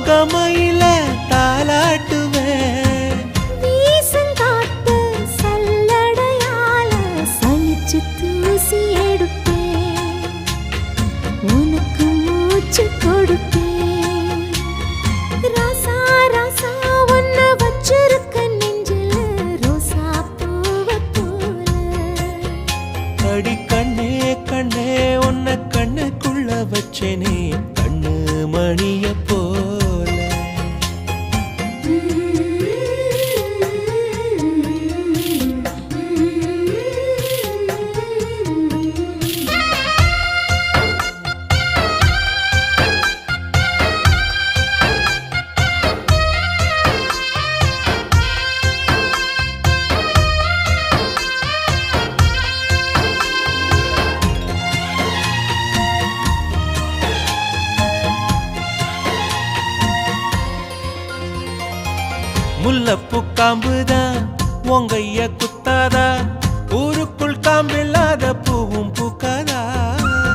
தோகமையில தாலாட்டுவேன். வீசங்காத்து சல்லடையால சலிச்சு தூசி எடுப்பேன். உனக்கு மூச்சு கொடுப்பேன். ராசா ராசா உன்னை வச்சிருக்க நெஞ்சில ரோசா பூவை போல. அடி கண்ணே கண்ணே உன்னை கண்ணுக்குள்ள வச்சேனே கண்ணு மணிய போல. முல்லப்பூ காம்புதான் உங்கைய குத்தாதா ஊருக்குள் காம்பில்ல